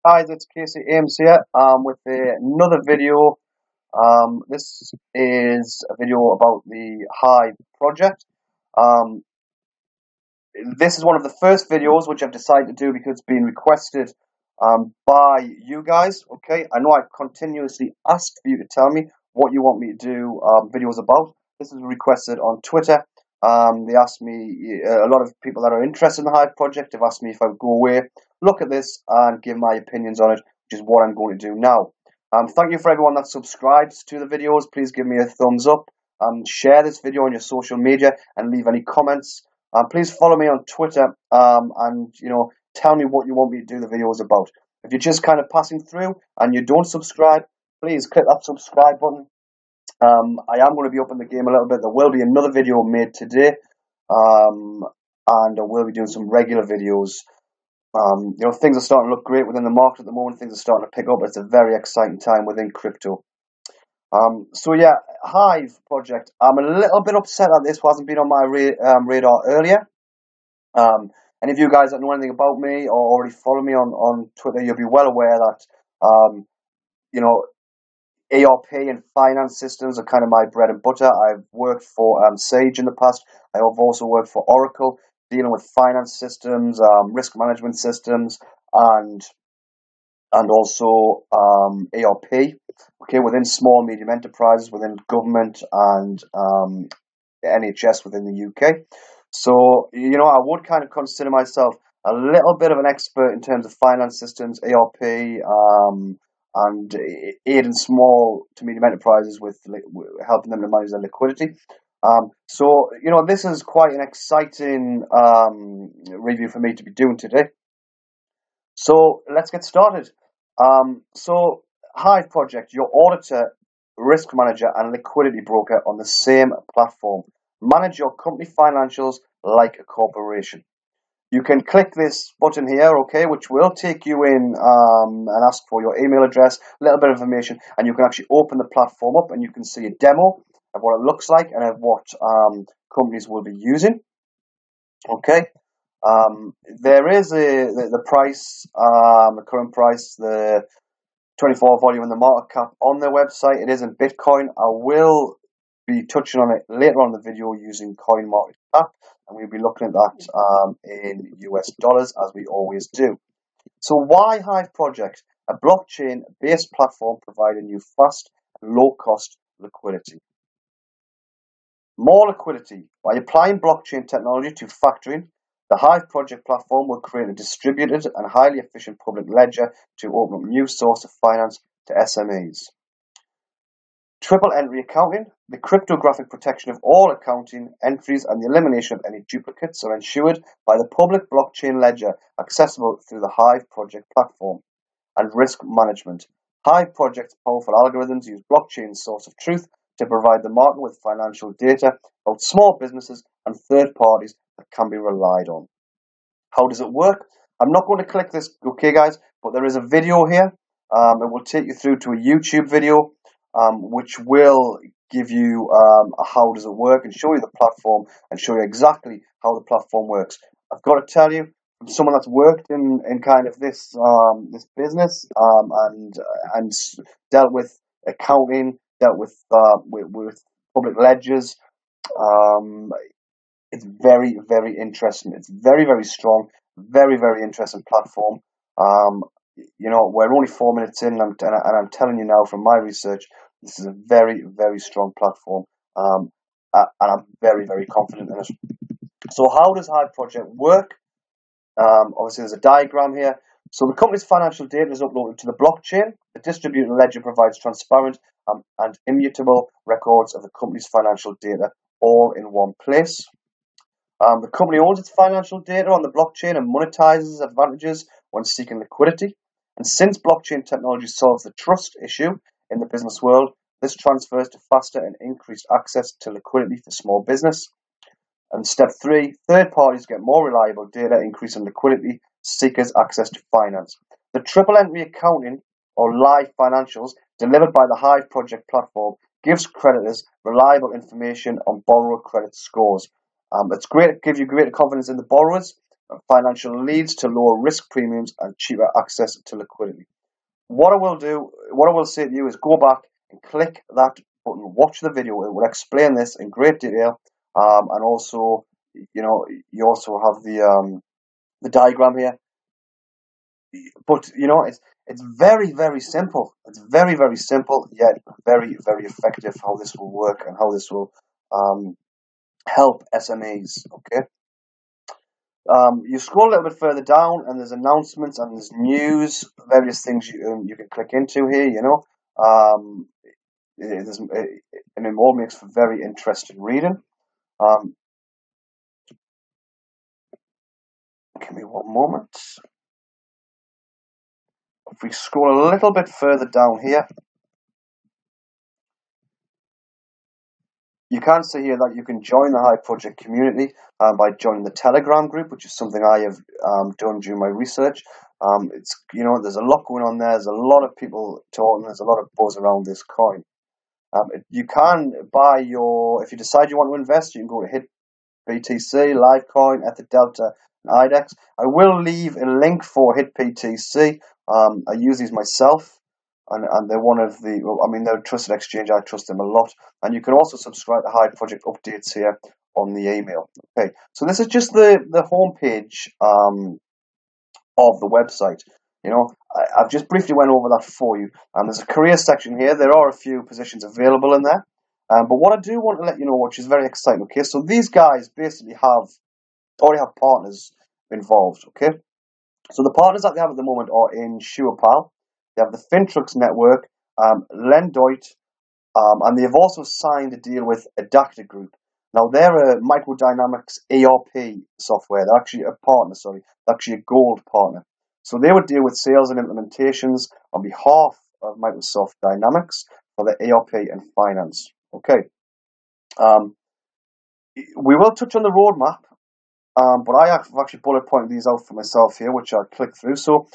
Guys, it's Casey Aymes here with another video. This is a video about the Hive project. Um, this is one of the first videos which I've decided to do because it's been requested by you guys. Okay, I know I've continuously asked for you to tell me what you want me to do videos about. This is requested on Twitter. They asked me, a lot of people that are interested in the Hive project have asked me if I would go away, look at this and give my opinions on it, which is what I'm going to do now. Thank you for everyone that subscribes to the videos. Please give me a thumbs up. Share this video on your social media and leave any comments. Please follow me on Twitter and tell me what you want me to do the videos about. If you're just kind of passing through and you don't subscribe, please click that subscribe button. I am going to be upping the game a little bit. There will be another video made today, and I will be doing some regular videos. Things are starting to look great within the market at the moment. Things are starting to pick up. It's a very exciting time within crypto. So yeah, Hive project. I'm a little bit upset that this hasn't been on my radar earlier. Any of you guys that know anything about me or already follow me on Twitter, you'll be well aware that ERP and finance systems are kind of my bread and butter. I've worked for Sage in the past. I have also worked for Oracle, dealing with finance systems, risk management systems, and also ERP. Okay, within small medium enterprises, within government and NHS within the UK. So I would kind of consider myself a little bit of an expert in terms of finance systems, ERP, and aiding small to medium enterprises with helping them to manage their liquidity. So this is quite an exciting review for me to be doing today. So let's get started. So Hive project, your auditor, risk manager, and liquidity broker on the same platform. Manage your company financials like a corporation. You can click this button here, okay, which will take you in and ask for your email address, a little bit of information, and you can actually open the platform up and you can see a demo of what it looks like and of what companies will be using. Okay, there is the price, the current price, the 24 volume and the market cap on their website. It is in Bitcoin. I will be touching on it later on in the video using CoinMarketCap, and we'll be looking at that in US dollars as we always do. So why Hive project? A blockchain-based platform providing you fast and low-cost liquidity. More liquidity. By applying blockchain technology to factoring, the Hive project platform will create a distributed and highly efficient public ledger to open up new source of finance to SMEs. Triple entry accounting. The cryptographic protection of all accounting entries and the elimination of any duplicates are ensured by the public blockchain ledger accessible through the Hive project platform. And risk management. Hive project's powerful algorithms use blockchain source of truth to provide the market with financial data about small businesses and third parties that can be relied on. How does it work? I'm not going to click this, okay guys, but there is a video here. It will take you through to a YouTube video which will give you how does it work and show you the platform and show you exactly how the platform works. I've got to tell you, from someone that's worked in kind of this this business and dealt with accounting, dealt with public ledgers, it's very, very interesting. It's very, very strong, very, very interesting platform. We're only 4 minutes in, and I'm telling you now from my research, this is a very, very strong platform, and I'm very, very confident in it. So how does Hive Project work? Obviously, there's a diagram here. So the company's financial data is uploaded to the blockchain. The distributed ledger provides transparent and immutable records of the company's financial data all in one place. The company owns its financial data on the blockchain and monetizes advantages when seeking liquidity. And since blockchain technology solves the trust issue in the business world, this transfers to faster and increased access to liquidity for small business. And step 3, third parties get more reliable data, increasing liquidity seekers access to finance. The triple entry accounting or live financials delivered by the Hive project platform gives creditors reliable information on borrower credit scores. It's great. It gives you greater confidence in the borrowers. financial leads to lower risk premiums and cheaper access to liquidity. What I will say to you is go back and click that button, watch the video. It will explain this in great detail, and also, you also have the diagram here. But it's very, very simple. It's very, very simple, yet very, very effective. How this will work and how this will help SMEs. Okay. You scroll a little bit further down, and there's announcements and there's news, various things you can click into here. And it all makes for very interesting reading. Give me one moment. If we scroll a little bit further down here, you can see here that you can join the hive-project community by joining the Telegram group, which is something I have done during my research. There's a lot going on there. There's a lot of people talking. There's a lot of buzz around this coin. You can buy if you decide you want to invest, you can go to HitBTC, Litecoin, Ether Delta, and IDEX. I will leave a link for HitBTC. I use these myself. And they're one of they're a trusted exchange. I trust them a lot. And you can also subscribe to hive-project updates here on the email. Okay, so this is just the homepage of the website. I've just briefly went over that for you. There's a career section here. There are a few positions available in there. But what I do want to let you know, which is very exciting. Okay, so these guys basically already have partners involved. Okay, so the partners that they have at the moment are in SurePal. They have the Fintrux network, Lendoit, and they have also signed a deal with Adacta Group. Now, they're a Microdynamics ERP software. They're actually a partner, they're actually a gold partner. So they would deal with sales and implementations on behalf of Microsoft Dynamics for the ERP and finance. Okay. We will touch on the roadmap, but I have actually bullet pointed these out for myself here, which I'll click through. So,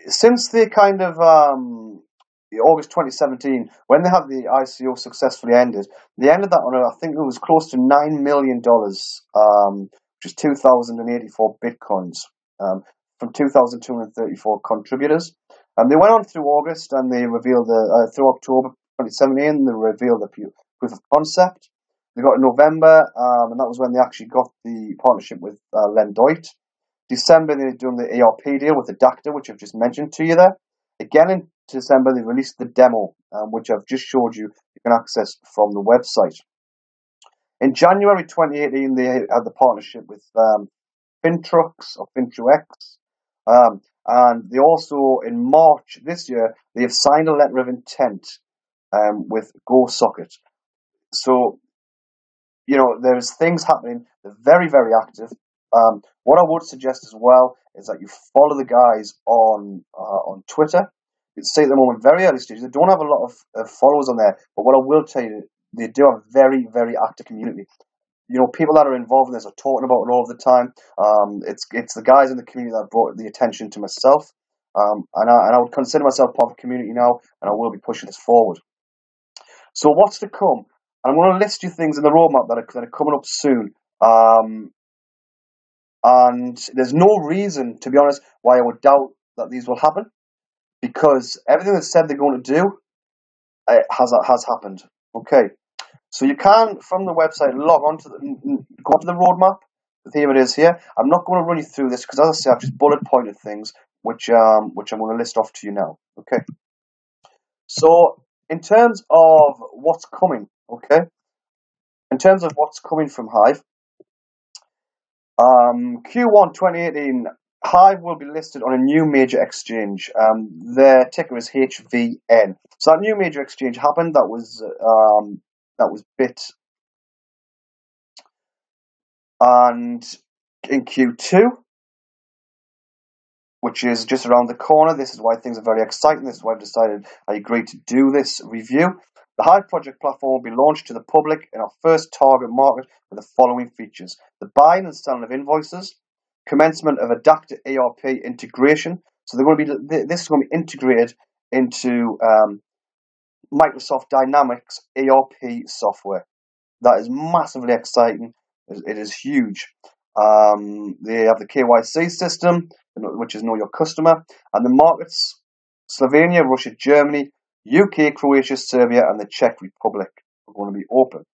since the kind of August 2017, when they had the ICO successfully ended, they ended that on I think it was close to $9 million, which is 2,084 bitcoins, from 2,234 contributors. And they went on through August, and they revealed through October 2017, they revealed the proof of concept. They got in November, and that was when they actually got the partnership with Lendoit. December, they're doing the ERP deal with Adacta, which I've just mentioned to you there. Again, in December, they released the demo, which I've just showed you. You can access from the website. In January 2018, they had the partnership with Fintrux or Fintrux. And they also, in March this year, they have signed a letter of intent with GoSocket. So, there's things happening. They're very, very active. What I would suggest as well is that you follow the guys on Twitter. You can see at the moment, very early stages. They don't have a lot of followers on there, but what I will tell you, they do have a very, very active community. People that are involved in this are talking about it all the time. It's the guys in the community that brought the attention to myself, and I would consider myself part of the community now, and I will be pushing this forward. So what's to come? I'm going to list you things in the roadmap that are coming up soon. And there's no reason, to be honest, why I would doubt that these will happen, because everything that's said they're going to do has happened. Okay, so you can, from the website, log on to go to the roadmap. Here it is here. I'm not going to run you through this because, as I say, I've just bullet pointed things, which I'm going to list off to you now. Okay, so in terms of what's coming, from Hive, Q1 2018, Hive will be listed on a new major exchange. Their ticker is HVN. So that new major exchange happened. That was Bit. And in Q2, which is just around the corner, this is why things are very exciting. This is why I agreed to do this review. The hive-project platform will be launched to the public in our first target market with the following features: the buying and selling of invoices, commencement of Adacta ERP integration. So this is going to be integrated into Microsoft Dynamics ERP software. That is massively exciting. It is huge. They have the KYC system, which is Know Your Customer, and the markets: Slovenia, Russia, Germany, UK, Croatia, Serbia, and the Czech Republic are going to be open.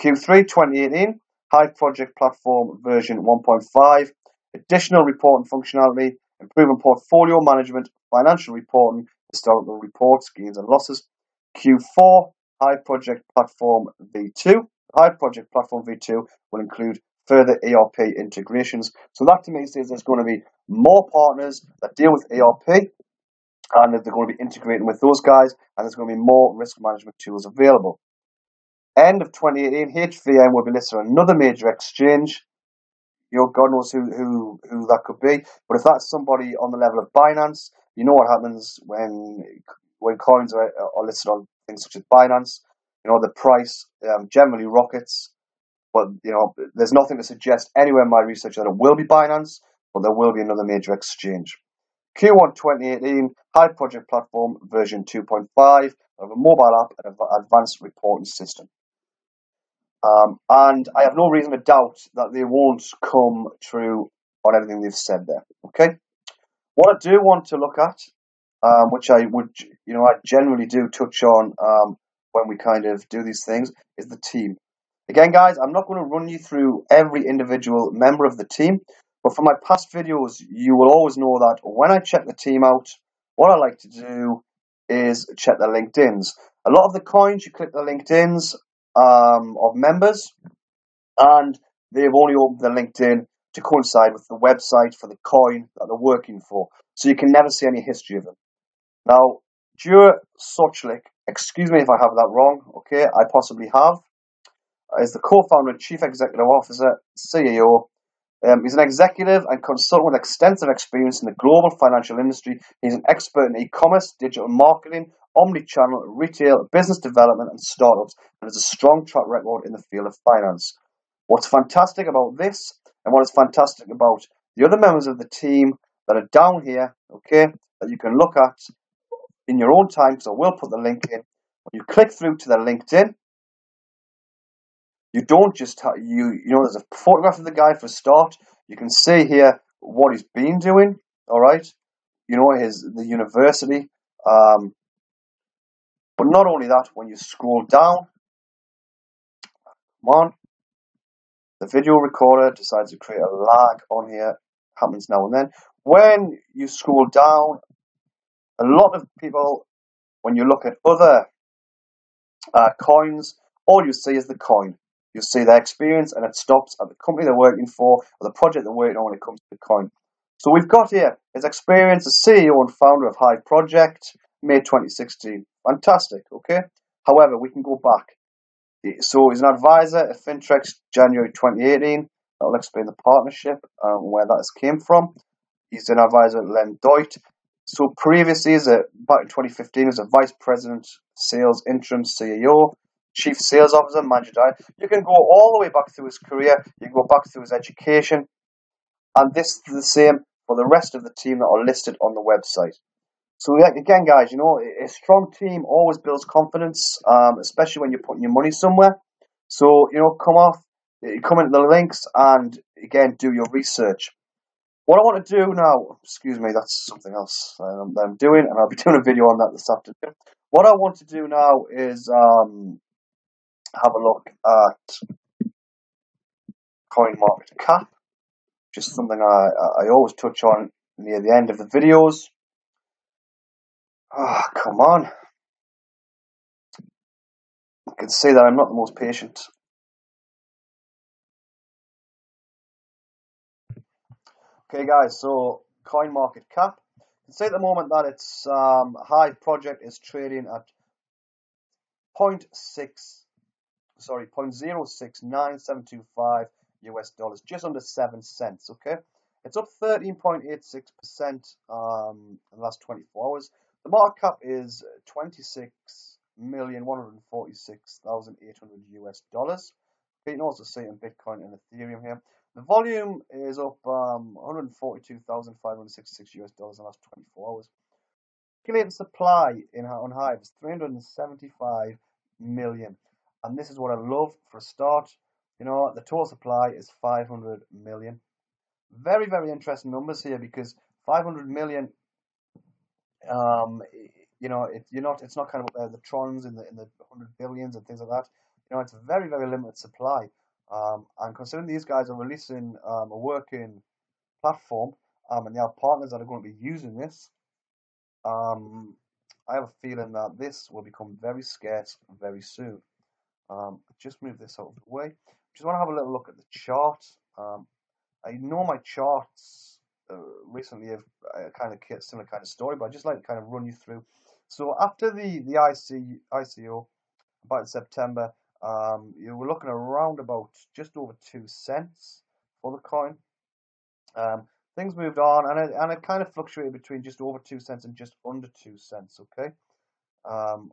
Q3 2018, hive-project platform version 1.5, additional reporting functionality, improving portfolio management, financial reporting, historical reports, gains and losses. Q4, hive-project platform V2. Hive-project platform V2 will include further ERP integrations. So that to me says there's going to be more partners that deal with ERP, and that they're going to be integrating with those guys, and there's going to be more risk management tools available. End of 2018, HVN will be listed on another major exchange. God knows who that could be. But if that's somebody on the level of Binance, you know what happens when coins are listed on things such as Binance. The price generally rockets. But there's nothing to suggest anywhere in my research that it will be Binance, but there will be another major exchange. Q1 2018, hive-project platform version 2.5 of a mobile app and an advanced reporting system. And I have no reason to doubt that they won't come true on everything they've said there. Okay. What I do want to look at, which I would, I generally do touch on when we kind of do these things, is the team. Again, guys, I'm not going to run you through every individual member of the team, but from my past videos, you will always know that when I check the team out, what I like to do is check their LinkedIns. A lot of the coins, you click the LinkedIns of members, and they've only opened their LinkedIn to coincide with the website for the coin that they're working for. So you can never see any history of them. Now, Jure Sochlik, excuse me if I have that wrong, okay, I possibly have, is the co-founder and chief executive officer, CEO. He's an executive and consultant with extensive experience in the global financial industry. He's an expert in e-commerce, digital marketing, omni-channel, retail, business development, and startups, and has a strong track record in the field of finance. What's fantastic about this, and what is fantastic about the other members of the team that are down here, okay, that you can look at in your own time, because I will put the link in. When you click through to their LinkedIn, you don't just there's a photograph of the guy for a start. You can see here what he's been doing. All right, the university. But not only that, when you scroll down, come on, the video recorder decides to create a lag on here. Happens now and then. When you scroll down, a lot of people, when you look at other coins, all you see is the coin. You see their experience, and it stops at the company they're working for or the project they're working on when it comes to the coin. So we've got here his experience as CEO and founder of hive-project, May 2016. Fantastic, okay? However, we can go back. So he's an advisor at Fintrex, January 2018. That'll explain the partnership and where that came from. He's an advisor at Len Deut. So previously, back in 2015, he was a vice president, sales interim CEO, chief sales officer, manager director. You can go all the way back through his career. You can go back through his education. And this is the same for the rest of the team that are listed on the website. So again, guys, a strong team always builds confidence, especially when you're putting your money somewhere. So, come into the links and, again, do your research. What I want to do now, excuse me, that's something else that I'm doing, and I'll be doing a video on that this afternoon. What I want to do now is have a look at CoinMarketCap, just something I always touch on near the end of the videos. Oh, come on. You can see that I'm not the most patient. Okay, guys, so CoinMarketCap. You can see at the moment that its hive-project is trading at 0.069725 US dollars, just under 7 cents. Okay, it's up 13.86% in the last 24 hours. The market cap is 26,146,800 US dollars. You can also see it in Bitcoin and Ethereum here. The volume is up 142,566 US dollars in the last 24 hours. Calculated supply on Hive is 375 million, and this is what I love for a start. The total supply is 500 million. Very, very interesting numbers here because 500 million, um, it's not kind of the trons in the 100 billions and things like that. It's a very, very limited supply. And considering these guys are releasing a working platform, and they have partners that are going to be using this, um, I have a feeling that this will become very scarce very soon. Just move this out of the way. Just want to have a little look at the chart. I know my charts recently have kind of similar kind of story, but I just like to kind of run you through. So after the ICO about in September, you were looking around about just over 2 cents for the coin. Um, Things moved on, and it kind of fluctuated between just over 2 cents and just under 2 cents. Okay, um,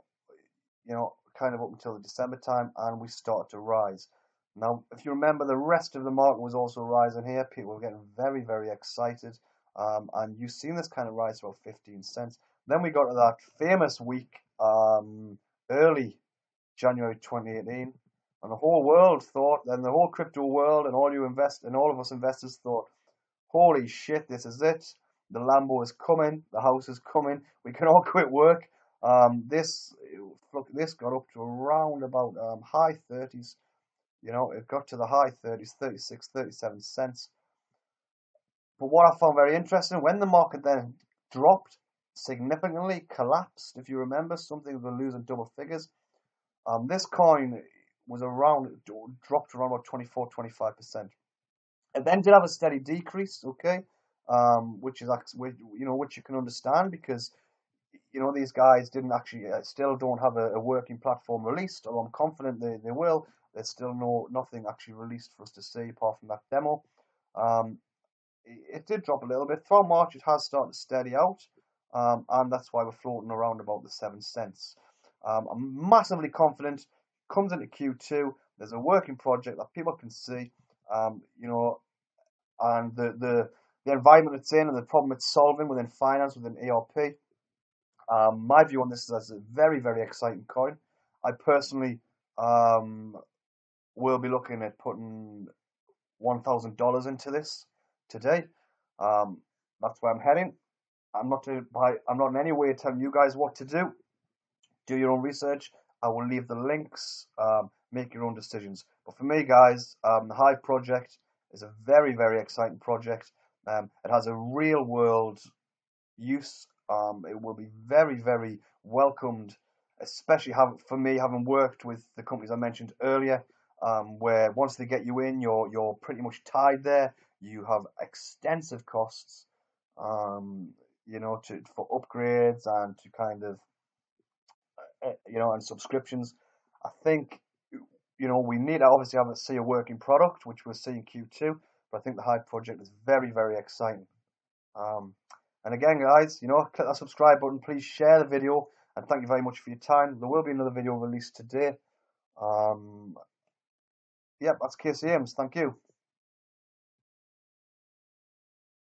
kind of up until the December time, and we started to rise. Now, if you remember, the rest of the market was also rising here. People were getting very, very excited, and you've seen this kind of rise to about 15 cents. Then we got to that famous week, early January 2018, and the whole world thought, and the whole crypto world, and all of us investors thought, holy shit, this is it. The Lambo is coming. The house is coming. We can all quit work. This got up to around about high 30s. It got to the high 30s, 36, 37 cents. But what I found very interesting, when the market then dropped significantly, collapsed, if you remember, something we were losing double figures. This coin was dropped around about 24, 25%. It then did have a steady decrease, okay, which is actually, which you can understand because these guys didn't actually still don't have a working platform released, although I'm confident they will. There's still nothing actually released for us to see apart from that demo. Um, it did drop a little bit throughout March. It has started to steady out, and that's why we're floating around about the 7 cents. I'm massively confident. Comes into Q2. There's a working project that people can see. And the environment it's in and the problem it's solving within finance, within ERP. My view on this is as a very, very exciting coin. I personally will be looking at putting $1,000 into this today. Um, that's where I'm heading. I'm not in any way telling you guys what to do. Do your own research. I will leave the links. Make your own decisions. But for me, guys, the Hive project is a very, very exciting project. It has a real world use. It will be very, very welcomed, especially for me, having worked with the companies I mentioned earlier, where once they get you in, you're pretty much tied there. You have extensive costs, for upgrades and to kind of, and subscriptions. I think, we need to obviously see a working product, which we'll see in Q2. But I think the Hive project is very, very exciting. Um, and again, guys, click that subscribe button. Please share the video, and thank you very much for your time. There will be another video released today. Yep, that's Casey Aymes. Thank you.